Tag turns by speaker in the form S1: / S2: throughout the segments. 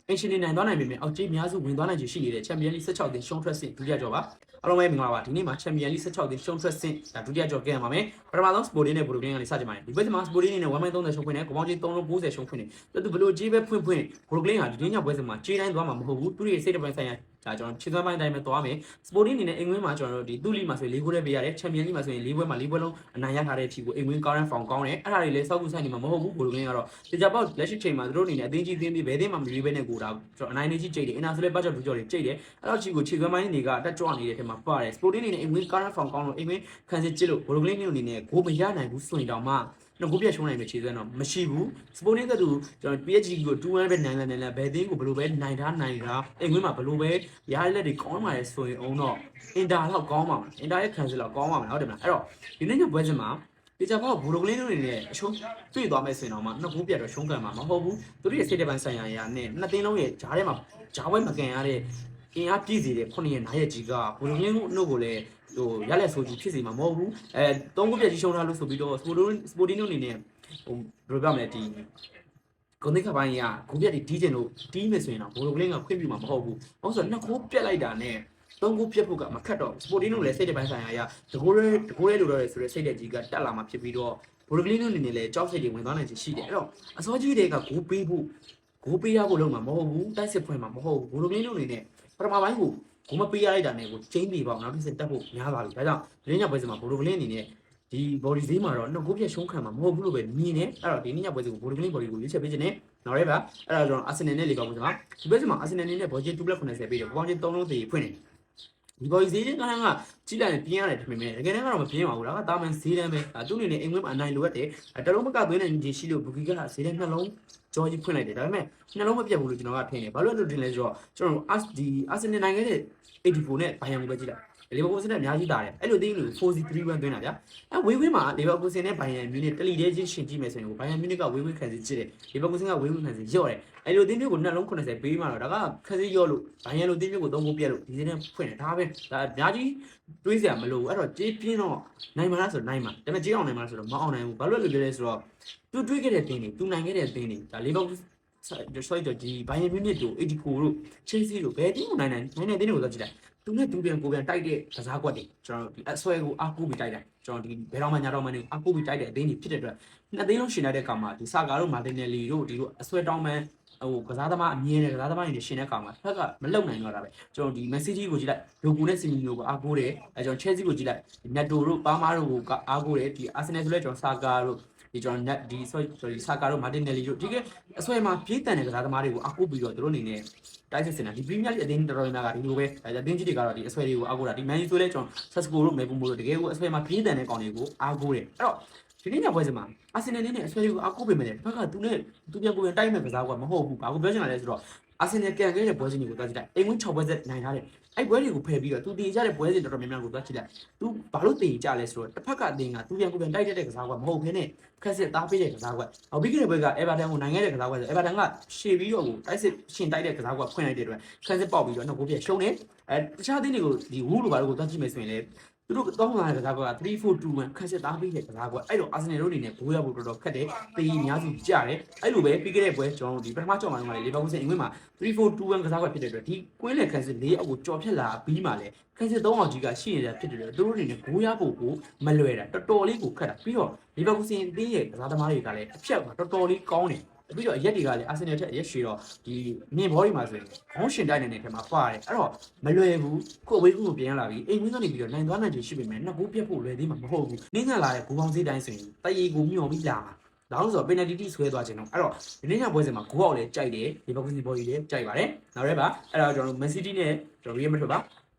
S1: အင်ရှင်နေနိုင်သွားနိုင်ပေမဲ့အောက်ကြေးများစုဝင်သွားနိုင်ခြေရှိနေတဲ့ချန်ပီယံလိ16သင်းရှုံးထွက်ဆင့်ဒုတိယကြော်ပါအားလုံးပဲမင်္ဂလာပါဒီနေ့မှာချန်ပီယံလိ16သင်းရှုံးထွက်ဆင့်ဒုတိယကြော်ကဲရမှာမယ်ပထမဆုံးစပိုတင်းနဲ့ဘူလိုကလင်းကနေစကြပါတယ်ဒီဘက်မှာစပိုတင်းနဲ့1.30ရှုံးဖွင့်တယ်ကိုပေါင်းကြီး390ရှုံးဖွင့်တယ်သူဘလိုကြီးပဲဖွင့်ဘူလိုကလင်းဟာဒီနေ့ညပွဲစဉ်မှာကြေးတိုင်းသွားမှာမဟုတ်ဘူးသူတို့ရဲ့စိတ်တပိုင်းဆိုင်ရာဒါကျွန်တော်ခြေသွမ်းပိုင်းတိုင်းပဲသွားမယ်စပိုတင်းအနေနဲ့အင်္ဂလိပ်မှာကျွန်တော်တို့ဒီသူ့လီမှာဆိုရင်၄ခုတည်းပေးရတယ်ချန်ပီယံလိမှာဆိုရင်၄ပွဲမှာ၄ပွဲလုံးအနိုင်ရထားတဲ့အထိကိုအင်္ဂလိပ်ကားရန်ဖောင်ကောင်းတယ်အဲ့ဒါတွေလည်းစောက်ကူဆိုင်နေမှာမဟုတ်ဘူးဘူလိုကလင်းကတော့ဒီကြပေါ့လက်ရှိချိန်မှာသူတို့အနေနဲ့အသင်းကြီးသင်းပြီးဘယ်သင်းမှမရွေးဘဲနဲ့ကိုဒါကျွန်တော်အနိုင်နေကြီးကြိတ်တယ်အင်နာဆိုလည်းပတ်ချက်ဒူကြော်တွေကြိတ်တယ်အဲ့တော့ချီကိုခြေသွမ်းပိုင်းတွေကတက်ကြွနေတဲ့ထဲမှာပါတယ်စပိုတင်းအနေနဲ့အင်္ဂလိပ်ကားရန်ဖောင်ကောင်းလို့အင်္ဂလိပ်ခံစစ်ကြည့်လို့ဘူလိုကလင်းမျိုးအနေနဲ့ဂိုးမရနိုင်ဘူးဆိုရင်တောင်မှနော်ကိုပြရှုံးနိုင်မယ်ခြေစွမ်းတော့မရှိဘူးစပိုတင်းကတူကျွန်တော် PSG ကို2-1ပဲနိုင်လာဘယ်သင်းကိုဘယ်လိုပဲနိုင်တာအင်္ဂလိပ်မှာဘယ်လိုပဲရရလက်တွေကောင်းပါလေဆိုရင်အောင်တော့အင်တာလောက်ကောင်းပါမယ်အင်တာရဲ့ခံစစ်လောက်ကောင်းပါမယ်ဟုတ်တယ်မလားအဲ့တော့ဒီနေ့ညပွဲစဉ်မှာဒီကြပေါ့ဘူလိုကလင်းတို့အနေနဲ့အရှုံးတွေ့သွားမယ်ဆိုရင်တော့မှနှစ်ခုပြတ်တော့ရှုံးကန်မှာမဟုတ်ဘူးသူတို့ရဲ့စိတ်တပိုင်းဆိုင်ရာရာနဲ့နှစ်သင်းလုံးရဲ့ဂျားထဲမှာဂျားဝဲမကန်ရတဲ့အင်အားပြည့်စေတဲ့9ရက်9ရက်ကြီးကဘူလိုကလင်းတို့ကိုလည်းဟိုရလက်ဆိုကြီးဖြစ်စီမှာမဟုတ်ဘူးသုံးခုပြည့်ကြီးရှုံးထားလို့ဆိုပြီးတော့စပိုတင်းတို့အနေနဲ့ဟိုဘယ်လိုပြောမလဲဒီကွန်တိတ်ခပိုင်းကဂိုးပြတ်တီးကျင်လို့တီးမယ်ဆိုရင်တော့ဘူလိုကလင်းကခွင့်ပြုမှာမဟုတ်ဘူး။ဟုတ်ဆိုနှစ်ခုပြတ်လိုက်တာနဲ့သုံးခုပြတ်ဖို့ကမခတ်တော့စပိုတင်းတို့လည်းစိတ်တပိုင်းဆိုင်ရာရတကိုးရဲလိုတော့ဆိုရဲစိတ်တဲ့ကြီးကတက်လာမှဖြစ်ပြီးတော့ဘူလိုကလင်းတို့အနေနဲ့လည်းကြောက်စိတ်တွေဝင်သွားနိုင်ချင်ရှိတယ်။အဲ့တော့အစောကြီးတွေကဂိုးပေးရဖို့လုံးမှာမဟုတ်ဘူး။တိုက်စစ်ဖွင့်မှာမဟုတ်ဘူး။ဘူလိုကလင်းတို့အနေနဲ့ပထမပိုင်းကိုဂိုးမပေးရလိုက်တာနဲ့ကိုချင်းပြေပေါ့နောက်တစ်စက်တက်ဖို့များပါပြီ။ဒါကြောင့်ဒီနေ့ညပွဲစဉ်မှာဘူလိုကလင်းအနေနဲ့ဒီ body ဈေးမှာတော့နှစ်ခုပြည့်ရှုံးခံမှာမဟုတ်ဘူးလို့ပဲမြင်နေအဲ့တော့ဒီနေ့ညပွဲစဉ်ကို body ကိုရွေးချက်ပေးခြင်းနဲ့နောက်ရဲပါအဲ့တော့ကျွန်တော် Arsenal နဲ့ Liverpool မှာဒီဘက်မှာ Arsenal နဲ့ budget 2.90ပေးတယ်ပေါင်းချင်း3လုံးသေးဖွင့်နေဒီ body ဈေးကကြီးလိုက်ရင်ပြင်းရတယ်ထင်ပေမဲ့တကယ်တမ်းကတော့မပြင်းပါဘူးဒါကတာမန်ဈေးတန်းပဲသူ့အနေနဲ့အင်္ဂလိပ်မှာအနိုင်လိုရတယ်တလုံးမကသွင်းနိုင်ခြင်းရှိလို့ဘူကီကဈေးတန်းနှလုံးကြောကြီးဖွင့်လိုက်တယ်ဒါပေမဲ့နှလုံးမပြတ်ဘူးလို့ကျွန်တော်ကထင်တယ်ဘာလို့လဲလို့ထင်လဲဆိုတော့ကျွန်တော်ဒီ Arsenal နိုင်ခဲ့တဲ့84နဲ့ဘိုင်ယန်ကိုပဲကြည့်လိုက်လီဗာပူးစနဲ့အများကြီးတာတယ်အဲ့လိုတင်းလို့ 4-3-1 သွင်းတာဗျာအဲ့ဝေးဝေးမှာလီဗာပူးစနဲ့ဘိုင်ယန်မြူနစ်တလီတဲချင်းရှင်ကြည့်မယ်ဆိုရင်ဘိုင်ယန်မြူနစ်ကဝေးဝေးခံစီကြည့်တယ်လီဗာပူးစကဝေးဝေးခံစီရော့တယ်အဲ့လိုတင်းမျိုးကိုနှလုံး80ပေးမှတော့ဒါကခံစီရော့လို့ဘိုင်ယန်လိုတင်းမျိုးကို3ခုပြက်လို့ဒီစင်းနဲ့ဖွင့်တယ်ဒါပဲဒါအများကြီးတွေးစရာမလိုဘူးအဲ့တော့ကြေးပြင်းတော့နိုင်မှာလားဆိုတော့နိုင်မှာဒါပေမဲ့ကြေးအောင်နိုင်မှာလားဆိုတော့မအောင်နိုင်ဘူးဘာလို့လဲလဲဆိုတော့သူတွေးခဲ့တဲ့တင်းတွေသူနိုင်ခဲ့တဲ့တင်းတွေဒါလီဗာပူးဆိုတော့ဒီဘိုင်ယန်မြူနစ်တို့84တို့ချယ်ဆီတို့ဘယ်တင်းကိုနိုင်တဲ့တင်းတွေကိုသွားကြည့်လိုက်သူနဲ့သူပြန်ကိုပြန်တိုက်တဲ့ကစားကွက်တွေကျွန်တော်ဒီအဆွဲကိုအားကိုးပြီးတိုက်တယ်ကျွန်တော်ဒီဘယ်တော့မှညာတော့မှနေအားကိုးပြီးတိုက်တဲ့အသင်းကြီးဖြစ်တဲ့အတွက်နှစ်သင်းလုံးရှင်တဲ့ကောင်မှာဒီစာကာတို့မာတင်နယ်လီတို့ဒီလိုအဆွဲတောင်းမှန်းဟိုကစားသမားအမြင်နဲ့ကစားသမားတွေရှင်တဲ့ကောင်မှာဖက်ကမလုံနိုင်တော့တာပဲကျွန်တော်ဒီမက်ဆီဂျီကိုကြည့်လိုက်ဒိုကူနဲ့စီမီနိုကိုအားကိုးတယ်အဲကျွန်တော်ချဲဆီကိုကြည့်လိုက်နက်တိုတို့ပါမာတို့ကိုအားကိုးတယ်ဒီအာဆင်နယ်ဆိုလဲကျွန်တော်စာကာတို့ဒီကျွန်တော် net ဒီ sorry စာကာတို့မာတင်နယ်လီတို့ဒီကအဆွဲမှာပြေးတန်တဲ့ကစားသမားတွေကိုအားကိုးပြီးတော့တို့အနေနဲ့တိုက်စစ်စင်တာဒီပရီးမီးယားလိအသင်းတော်တော်များများကဒီလိုပဲအသင်းကြီးတွေကတော့ဒီအဆွဲတွေကိုအားကိုးတာဒီမန်ယူဆိုလဲကျွန်တော်ဆက်စကိုတို့မဲပူမိုတို့တကယ်ကိုအဆွဲမှာပြေးတန်တဲ့ကောင်တွေကိုအားကိုးတယ်အဲ့တော့ဒီနေ့ညပွဲစဉ်မှာအာဆင်နယ်နဲ့အဆွဲတွေကိုအားကိုးပေးမယ်လေဘက်ကသူနဲ့သူပြန်ကိုပြန်တိုက်မဲ့ကစားကွာမဟုတ်ဘူးဘာကိုပြောချင်တာလဲဆိုတော့အာဆင်နယ်ကန်ခဲ့တဲ့ပွဲစဉ်တွေကိုသွားကြည့်လိုက်အိမ်ဝင်း6ပွဲဆက်နိုင်ထားတယ်အဲ့ပွဲတွေကိုဖယ်ပြီးတော့သူတည်ကြတဲ့ပွဲစဉ်တော်တော်များများကိုသွားကြည့်လိုက်သူဘာလို့တည်ကြလဲဆိုတော့တစ်ဖက်ကအသင်းကသူပြန်ကိုပြန်တိုက်တဲ့ကစားကွာမဟုတ်ဘဲနဲ့ခက်စစ်သားပေးတဲ့ကစားကွက်။ပြီးခဲ့တဲ့ဘက်ကအေဗာတန်ကိုနိုင်ခဲ့တဲ့ကစားကွက်ဆိုအေဗာတန်ကရှေ့ပြီးတော့ကိုတိုက်စစ်ရှင်တိုက်တဲ့ကစားကွက်ဖွင့်လိုက်တဲ့အတွက်ခက်စစ်ပေါက်ပြီးတော့နောက်ကိုပြရှုံးတယ်။တခြားအသင်းတွေကိုဒီဝူလိုဘာလို့ကိုသွားကြည့်မယ်ဆိုရင်လည်းသူတို့တောင်းလာတဲ့ကစားကွက်က3-4-2-1ခက်စစ်သားပေးတဲ့ကစားကွက်အဲ့တော့အာဆင်နယ်တို့အနေနဲ့ဘိုးရဖို့တော်တော်ခက်တယ်။တေးအများစုကြားတယ်။အဲ့လိုပဲပြီးခဲ့တဲ့ပွဲကျွန်တော်တို့ဒီပထမကြော်မှန်းကလည်းလီဗာပူးစင်အင်္ဂလိပ်မှာ3-4-2-1ကစားကွက်ဖြစ်တဲ့အတွက်ဒီကွင်းလယ်ခက်စစ်၄အောက်ကိုကြော်ဖြတ်လာပြီးမှလည်းခက်စစ်3အောင်ကြီးကရှိနေတာဖြစ်တဲ့အတွက်သူတို့အနေနဲ့ဘိုးရဖို့ကိုမလွယ်တာတော်တော်လေးကိုခက်တာပြီးတော့လီဗာပူးစင်အသင်းရဲ့ကစားသမားတွေကလည်းအဖြတ်ကတော်တော်လေးကောင်းတယ်ပြီးတော့အရက်တွေကလည်းအာဆင်နယ်ထက်အရက်ရှည်တော့ဒီမြင်ဘောတွေမှာဆိုရင်ခေါင်းရှင်တိုက်နေတဲ့ထဲမှာပါတယ်အဲ့တော့မလွယ်ဘူးကိုဝေးကူကိုပြန်လာပြီးအိမ်ဝင်းကနေပြီးတော့နိုင်သွားနိုင်ချင်ရှိပေမဲ့နှစ်ကိုပြတ်ဖို့လွယ်သေးမှာမဟုတ်ဘူးနင်းကလာတဲ့ဂိုးပေါင်းစည်းတိုင်းဆိုရင်တရေကိုမျောပြီးလာမှာဒါလို့ဆိုတော့ penalty ဆွဲသွားခြင်းတော့အဲ့တော့ဒီနေ့ညပွဲစဉ်မှာဂိုးအောက်လည်းကြိုက်တယ်ဒီဘက်ကစီဘော်ကြီးလည်းကြိုက်ပါတယ်နောက်ရဲပါအဲ့တော့ကျွန်တော်တို့ Man City နဲ့ကျွန်တော် Real Madrid ပါ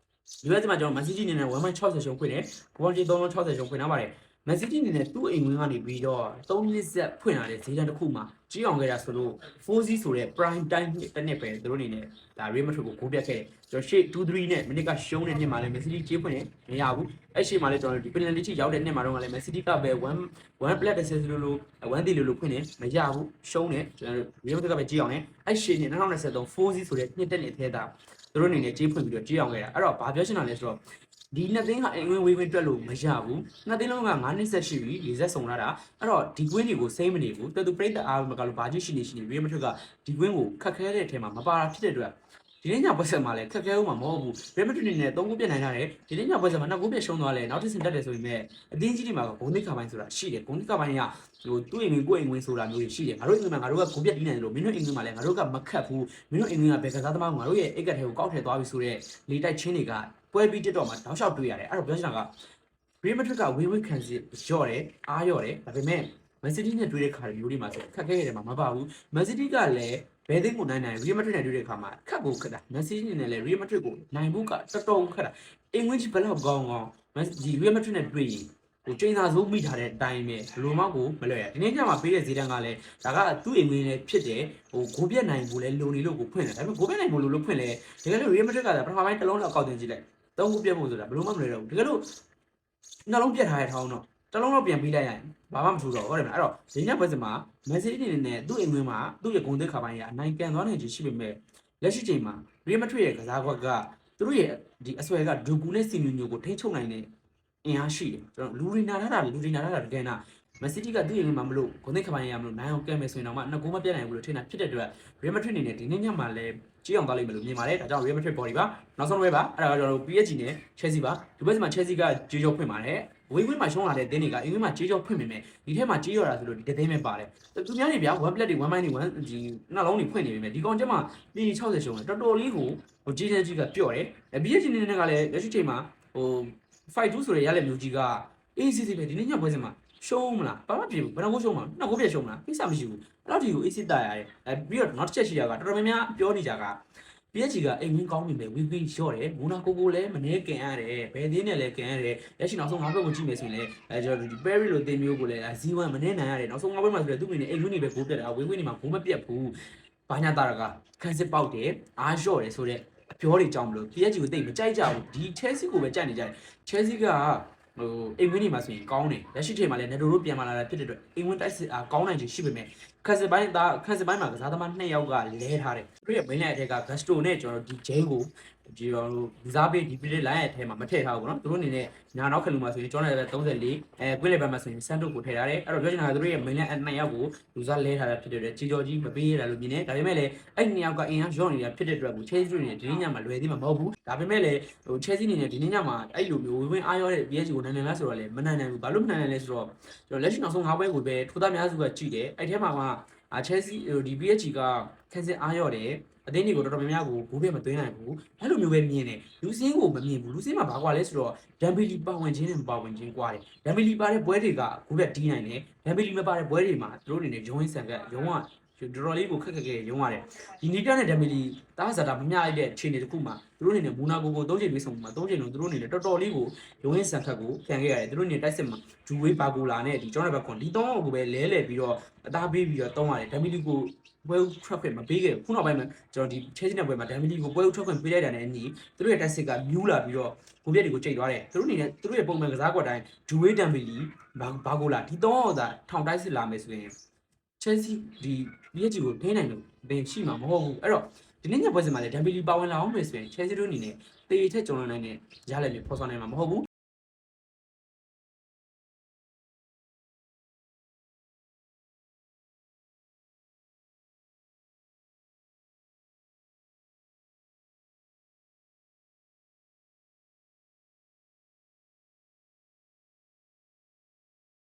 S1: ဒီဘက်မှာကျွန်တော် Man City နဲ့1.60ရှုံးခွင့်တယ်ဂိုးပေါင်းကြီး360ရှုံးခွင့်နားပါတယ်မန်စီးတီးအနေနဲ့သူ့အိမ်ဝင်းကနေပြီးတော့3နှစ်ဆက်ဖွင့်လာတဲ့ဈေးတန်းတစ်ခုမှာကြီးအောင်ခဲ့တာဆိုလို့ 4C ဆိုတဲ့ prime time တစ်နှစ်ပဲသူတို့အနေနဲ့ဒါ Real Madrid ကိုဂိုးပြတ်ခဲ့တယ်ကျွန်တော်ရှေ့2-3နဲ့မိနစ်ကရှုံးတဲ့နှစ်မှာလည်း Man City ကြေးဖွင့်နေမရဘူးအဲ့ရှေ့မှာလည်းကျွန်တော်ဒီ penalty ရောက်တဲ့နှစ်မှာတော့လည်း Man City ကပဲ1 play assist လို့1တီလို့ဖွင့်နေမရဘူးရှုံးနေကျွန်တော် Real Madrid ကပဲကြေးအောင်နေအဲ့ရှေ့နှစ်2023 4C ဆိုတဲ့နှစ်တက်နှစ်ထဲတာသူတို့အနေနဲ့ကြေးဖွင့်ပြီးတော့ကြေးအောင်ခဲ့တာအဲ့တော့ဘာပြောချင်တာလဲဆိုတော့ ဒီနှစ်သိန်းကအင်ဝင်ဝေးဝင်တွက်လို့မရဘူးနှစ်သိန်းလုံးက9နှစ်ဆက်ရှိပြီ40ဆုံလာတာအဲ့တော့ဒီကွင်းတွေကိုစိမ့်မနေဘူးတော်သူပြိတ္တအားမကလို့ဘာကြီးရှိနေရီမက်ထရစ်ကဒီကွင်းကိုခက်ခဲတဲ့အထက်မှာမပါတာဖြစ်တဲ့အတွက်ဒီနေ့ညပွဲဆက်မှာလည်းခက်ခဲဦးမှာမဟုတ်ဘူးရီမက်ထရစ်နေနဲ့3ခုပြတ်နိုင်တာတယ်ဒီနေ့ညပွဲဆက်မှာ2ခုပြတ်ရှုံးသွားလဲနောက်တစ်ဆင့်တက်တယ်ဆိုရင်လည်းအတင်းကြီးတွေမှာဂုံးသိက္ခာပိုင်းဆိုတာရှိတယ်ဂုံးသိက္ခာပိုင်းကဟိုသူ့အိမ်ကိုယ့်အိမ်ဝင်ဆိုတာမျိုးရှိတယ်ငါတို့အိမ်မှာငါတို့ကဂုံးပြတ်ပြီးနေတယ်လို့မင်းတို့အိမ်မှာလည်းငါတို့ကမခတ်ဘူးမင်းတို့အိမ်ကဘယ်ကစားသမားငါတို့ရဲ့အိတ်ကထဲကိုကောက်ထည့်သွားပြီဆိုတော့လေတိုက်ချင်းတွေကပွဲပြီးတက်တော့မှတောက်လျှောက်တွေ့ရတယ်အဲ့တော့ပြောချင်တာကရီမက်ထရစ်ကဝေးဝေးခံစီရော့တယ်အားရော့တယ်ဒါပေမဲ့မန်စီးတီးနဲ့တွေ့တဲ့ခါမျိုးတွေမှာဆိုခက်ခဲရတယ်မှာမပါဘူးမန်စီးတီးကလည်းဘယ်သိန်းကိုနိုင်ရီမက်ထရစ်နဲ့တွေ့တဲ့ခါမှာခက်ကိုခက်တာမန်စီးတီးနဲ့လည်းရီမက်ထရစ်ကိုနိုင်ဖို့ကတော်တော်ခက်တာအင်္ဂလိပ်ဘယ်လောက်ကောင်းဒီရီမက်ထရစ်နဲ့တွေ့ရင်ဟိုချိန်သာစိုးမိထားတဲ့အတိုင်းပဲဘလိုမှကိုမလွယ်ရဒီနေ့ညမှာပေးတဲ့ဈေးတန်းကလည်းဒါကသူ့အိမ်ဝင်လည်းဖြစ်တယ်ဟိုဂိုးပြက်နိုင်ဖို့လည်းလုံနေလို့ကိုဖွင့်တယ်ဒါပေမဲ့ဂိုးပြက်နိုင်ဖို့လို့ဖွင့်လဲတကယ်လို့ရီမက်ထရစ်ကပထမပိုင်းတစ်လုံးလောက်ကောက်တင်ကြည့်လိုက်3ခုပြတ်ဖို့ဆိုတာဘယ်လိုမှမလွယ်တော့ဘူးတကယ်လို့နှလုံးပြတ်ထားတဲ့ထောင်းတော့တစ်လုံးတော့ပြန်ပြီးလိုက်ရရင်ဘာမှမထူတော့ဟုတ်တယ်မလားအဲ့တော့ဒီညပွဲစမှာမက်ဆေ့အနေနဲ့သူ့အိမ်ဝင်မှာသူ့ရဲ့ဂုဏ်သိက္ခာပိုင်းကအနိုင်ကန်သွားနိုင်ခြင်းရှိပေမဲ့လက်ရှိချိန်မှာရီမက်ထရစ်ရဲ့ကစားကွက်ကသူတို့ရဲ့ဒီအဆွဲကဒူကူနဲ့စီမီညိုကိုထိန်းချုပ်နိုင်တဲ့အင်အားရှိတယ်ကျွန်တော်လူရီနာထားတာတကယ်နာမက်ဆီတီကသူ့အိမ်မှာမလို့ဂုဏ်သိက္ခာပိုင်းရမလို့နိုင်အောင်ကဲမယ်ဆိုရင်တော့မှ2ဂိုးမပြတ်နိုင်ဘူးလို့ထင်တာဖြစ်တဲ့အတွက်ရီမက်ထရစ်အနေနဲ့ဒီနေ့ညမှာလည်းကြီးအောင်သွားလိမ့်မယ်လို့မြင်ပါတယ်ဒါကြောင့် Real Madrid body ပါနောက်ဆုံးပွဲပါအဲ့ဒါကကျွန်တော်တို့ PSG နဲ့ Chelsea ပါဒီဘက်မှာ Chelsea ကကြေးကြောဖွင့်ပါတယ်ဝင်းမှာရှုံးလာတဲ့တင်းတွေကအင်္ဂလိပ်မှာကြေးကြောဖွင့်မိမယ်ဒီထဲမှာကြေးရတာဆိုလို့ဒီတင်းပဲပါတယ်သူများနေဗျာ1 plate တွေ1 mine တွေ1ဒီနှလုံးတွေဖွင့်နေပြီမယ်ဒီကောင်ကျမှပြည်60ရှုံးတယ်တော်တော်လေးကိုဟိုကြေးကြီးကပျော့တယ် PSG နေနဲ့ကလည်းလက်ရှိချိန်မှာဟို 5-2 ဆိုတဲ့ရလက်မျိုးကြီးက ACC ပဲဒီနေ့ညပွဲစဉ်မှာရှုံးမလားဘာမှပြေဘူးဘယ်တော့ရှုံးမှာ2 goal ပြရှုံးမလားကိစ္စမရှိဘူးအဲ့တော့ဒီကို AC တာရတယ်ပြီးတော့နောက်တစ်ချက်ရှိတာကတော်တော်များများပြောနေကြကPSG ကအိမ်ဝင်းကောင်းနေမယ်ဝီဝီရော့တယ်မိုနာကိုကိုလည်းမနေကန်ရတယ်ဘယ်သေးနဲ့လည်းကန်ရတယ်လက်ရှိနောက်ဆုံး၅ဘက်ကိုကြည့်မယ်ဆိုရင်လည်းကျွန်တော်ဒီ Perry လိုတင်မျိုးကိုလည်းZ1 မနေနိုင်ရတယ်နောက်ဆုံး၅ဘက်မှာဆိုလည်းသူ့မိနေအိမ်ဝင်းနေပဲဂိုးပြတ်တာဝင်းဝင်းနေမှာဂိုးမပြတ်ဘူးဘာညာတာကခန်းစစ်ပေါက်တယ်အားရော့တယ်ဆိုတော့အပြောတွေကြောင်းမလို့ PSG ကိုတိတ်မကြိုက်ကြဘူးဒီ Chelsea ကိုပဲကြိုက်နေကြတယ် Chelsea ကဟိုအိမ်ဝင်းနေမှာဆိုရင်ကောင်းတယ်လက်ရှိချိန်မှာလည်းနေတိုးပြန်လာတာဖြစ်တဲ့အတွက်အိမ်ဝင်းတိုက်စစ်အားကောင်းနိုင်ချေရှိပေမဲ့ခက်စစ်ပိုင်းမှာကစားသမား2ယောက်ကလဲထားတယ်သူရဲ့ main line အထက်က Gusto နဲ့ကျွန်တော်ဒီ Jane ကိုဒီတော့လူစားပေးဒီ play line ရဲ့အထက်မှာမထည့်ထားဘူးပေါ့နော်သူတို့အနေနဲ့ညာနောက်ခလူမှာဆိုရင်ကျွန်တော်လည်း34ကွင်းလေဘက်မှာဆိုရင်စန်တို့ကိုထည့်ထားတယ်အဲ့တော့ပြောချင်တာကသူတို့ရဲ့ main line 2ယောက်ကိုလူစားလဲထားတာဖြစ်တဲ့အတွက်ကြီးကြော်ကြီးမပေးရတာလို့မြင်တယ်ဒါပေမဲ့လည်းအဲ့2ယောက်ကအင်အားရော့နေတာဖြစ်တဲ့အတွက်ကို Chelsea အနေနဲ့ဒီနေ့ညမှာလွယ်သေးမှာမဟုတ်ဘူးဒါပေမဲ့လည်းဟို Chelsea အနေနဲ့ဒီနေ့ညမှာအဲ့လိုမျိုးဝင်အားရောတဲ့ PSG ကိုနိုင်နိုင်လားဆိုတော့လည်းမနိုင်နိုင်ဘူးဘာလို့မနိုင်နိုင်လဲဆိုတော့ကျွန်တော်လက်ရှိနောက်ဆုံး5ပွဲကိုပဲထိုးသားများစုကကြည့်တယ်အဲ့ထဲမှာChelsea ဒီ PSG ကခန်းစစ်အားရော့တယ်အသင်းတွေကိုတော်တော်များများကိုဂိုးပြမသွင်းနိုင်ဘူးအဲ့လိုမျိုးပဲမြင်တယ်လူစင်းကိုမမြင်ဘူးလူစင်းမှာဘာကွာလဲဆိုတော့ဒမ်ဘီလီပါဝင်ခြင်းနဲ့မပါဝင်ခြင်းကွာတယ်ဒမ်ဘီလီပါတဲ့ပွဲတွေကဂိုးပြတီးနိုင်တယ်ဒမ်ဘီလီမပါတဲ့ပွဲတွေမှာသူတို့အနေနဲ့ရုံးရင်းဆန်ကရုံးကတော်တော်လေးကိုခက်ခက်ခဲရုံးရတယ်ဒီနီပြနဲ့ဒမ်ဘီလီတားစားတာမမျှလိုက်တဲ့အခြေအနေတစ်ခုမှာသူတို့အနေနဲ့မူနာကို3ချိန်ပြေးဆုံးမှာ3ချိန်လုံးသူတို့အနေနဲ့တော်တော်လေးကိုရုံးရင်းဆန်ခက်ကိုခံခဲ့ရတယ်သူတို့အနေနဲ့တိုက်စစ်မှာဂျူဝေးဘာဂိုလာနဲ့ဒီကျောင်းနယ်ဘက်ကွန်ဒီ3ယောက်ကိုပဲလဲလှယ်ပြီးတော့အသားပေးပြီးတော့တောင်းရတယ်ဒမ်ဘီလီကိုပွဲဦးထွက်ခွင့်မပေးခဲ့ဘူးခုနောက်ပိုင်းမှာကျွန်တော်ဒီ Chelsea နဲ့ပွဲမှာဒမ်ဘီလီကိုပွဲဦးထွက်ခွင့်ပေးလိုက်တာနဲ့အညီသူတို့ရဲ့တိုက်စစ်ကမြူးလာပြီးတော့ကိုပြက်တွေကိုချိန်သွားတယ်သူတို့အနေနဲ့သူတို့ရဲ့ပုံမှန်ကစားကွက်တိုင်းဂျူဝေးဒမ်ဘီလီဘာဂိုလာဒီ3ယောက်သာထောင်တိုက်စစ်လာမယ်ဆိုရင် Chelsea ဒီ PSG ကိုထိန်းနိုင်လို့ဘယ်ရှိမှာမဟုတ်ဘူးအဲ့တော့ဒီနေ့ညပွဲစဉ်မှာလည်းဒမ်ဘီလီပါဝင်လာအောင်မယ်ဆိုရင် Chelsea တို့အနေနဲ့တေးထက်ကျော်လွန်နိုင်တဲ့ရလဒ်မျိုးဖော်ဆောင်နိုင်မှာမဟုတ်ဘူး